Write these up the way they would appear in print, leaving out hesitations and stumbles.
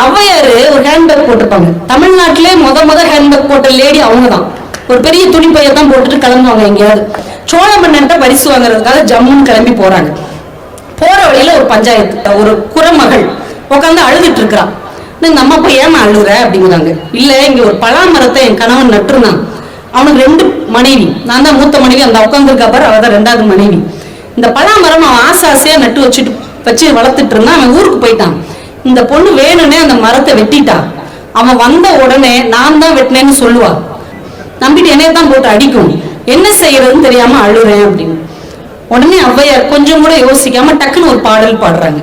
ஔவையாரு ஒரு ஹேண்ட்பேக் போட்டிருப்பாங்க. தமிழ்நாட்டிலே முத ஹேண்ட்பேக் போட்ட லேடி அவங்க தான். ஒரு பெரிய துணிப்பையை தான் போட்டுட்டு கிளம்புவாங்க. எங்கேயாவது சோழ மன்னன்ட்ட பரிசு வாங்குறதுக்காக ஜம்முன்னு கிளம்பி போறாங்க. போற வழியில ஒரு பஞ்சாயத்து, ஒரு குறமகள் உட்காந்து அழுதுட்டு இருக்கிறான். இந்த அம்மா போய் ஏமா அழுகுற அப்படிங்கிறாங்க. இல்ல, இங்க ஒரு பலாமரத்தை என் கணவன் நட்டுருந்தான். அவனுக்கு 2 மனைவி, நான் தான் மூத்த மனைவி, அந்த உட்காந்துருக்கா பாரு அவ தான் 2வது மனைவி. இந்த பலாமரம் அவன் ஆசையா நட்டு வச்சு வளர்த்துட்டு இருந்தான். அவன் ஊருக்கு போயிட்டான். இந்த பொண்ணு வேணும்னே அந்த மரத்தை வெட்டிட்டா. அவன் வந்த உடனே நான் தான் வெட்டினேன்னு சொல்லுவா. நம்பிட்டு என்னைய தான் போட்டு அடிக்கும். என்ன செய்யறதுன்னு தெரியாம அழுறேன் அப்படின்னு. உடனே ஔவையார் கொஞ்சம் கூட யோசிக்காம டக்குன்னு ஒரு பாடல் பாடுறாங்க.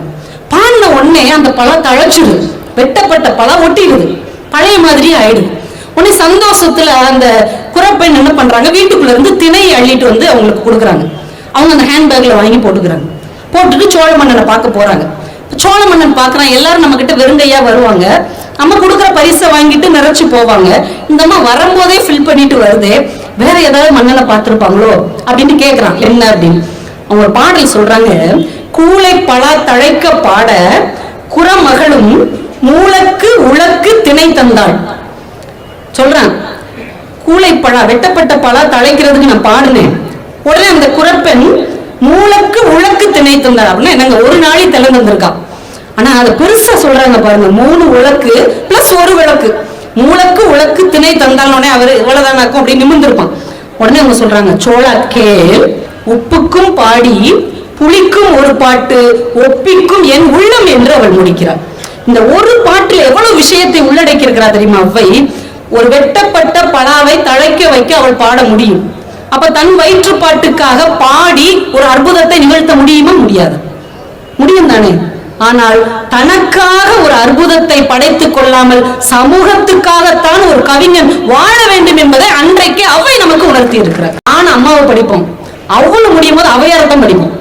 பாடின உடனே அந்த பழம் தழைச்சிடுது, வெட்டப்பட்ட பழம் ஒட்டிடுது, பழைய மாதிரி ஆயிடுது. உடனே சந்தோஷத்துல அந்த குறப்பெண் என்ன பண்றாங்க, வீட்டுக்குள்ள இருந்து திணையை அள்ளிட்டு வந்து அவங்களுக்கு கொடுக்குறாங்க. அவங்க அந்த ஹேண்ட்பேக்ல வாங்கி போட்டுக்கிறாங்க. போட்டுட்டு சோழ மன்னனை பார்க்க போறாங்க. சோழ மன்னன் பாக்குறான், எல்லாரும் நம்ம கிட்ட வெறுங்கையா வருவாங்க, நம்ம கொடுக்குற பரிசை வாங்கிட்டு நிறைச்சு போவாங்க. இந்த அம்மா வரும்போதே ஃபில் பண்ணிட்டு வருது, வேற ஏதாவது மன்னனை பார்த்திருப்பாங்களோ அப்படின்னு கேட்கிறான். என்ன அப்படின்னு அவங்க ஒரு பாடல் சொல்றாங்க. கூளை பலா தழைக்க பாட குறமகளும் மூலக்கு உலக்கு திணை தந்தாள் சொல்றான். கூளைப்பழா, வெட்டப்பட்ட பழா தழைக்கிறதுக்கு நான் பாடுனேன். உடனே அந்த குறப்பெண் மூலக்கு உலக்கு திணை தந்தாள் அப்படின்னா என்னங்க, ஒரு நாளை திளம் தந்திருக்கா. ஆனா அதை பெருசா சொல்றாங்க பாருங்க, 3 உலக்கு பிளஸ் 1 விளக்கு. மூலக்கு உலக்கு திணை தந்தாலும் அவரு இவ்வளவுதானாக்கும் அப்படின்னு நிமிர்ந்திருப்பான். உடனே அவங்க சொல்றாங்க, சோழாக்கேல் உப்புக்கும் பாடி புளிக்கும் ஒரு பாட்டு ஒப்பிக்கும் என் உள்ளம் என்று அவள் முடிக்கிறார். இந்த ஒரு பாட்டில் எவ்வளவு விஷயத்தை உள்ளடக்கி இருக்கிறார் தெரியுமா அவ்வை. ஒரு வெட்டப்பட்ட பலாவை தழைக்க வைக்க அவள் பாட முடியும். அப்ப தன் வயிற்று பாட்டுக்காக பாடி ஒரு அற்புதத்தை நிகழ்த்த முடியுமா? முடியாது. முடியும் தானே. ஆனால் தனக்காக ஒரு அற்புதத்தை படைத்துக் கொள்ளாமல் சமூகத்துக்காகத்தான் ஒரு கவிஞன் வாழ வேண்டும் என்பதை அன்றைக்கு அவை நமக்கு உணர்த்தி இருக்கிறார். ஆனா அம்மாவை படிப்போம், அவ்வளவு முடியும் போது அவையாரத்தான் படிப்போம்.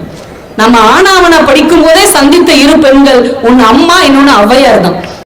நம்ம ஆனாவனா படிக்கும் போதே சந்தித்த 2 பெண்கள், ஒன்னு அம்மா, இன்னொன்னு ஔவையார் தான்.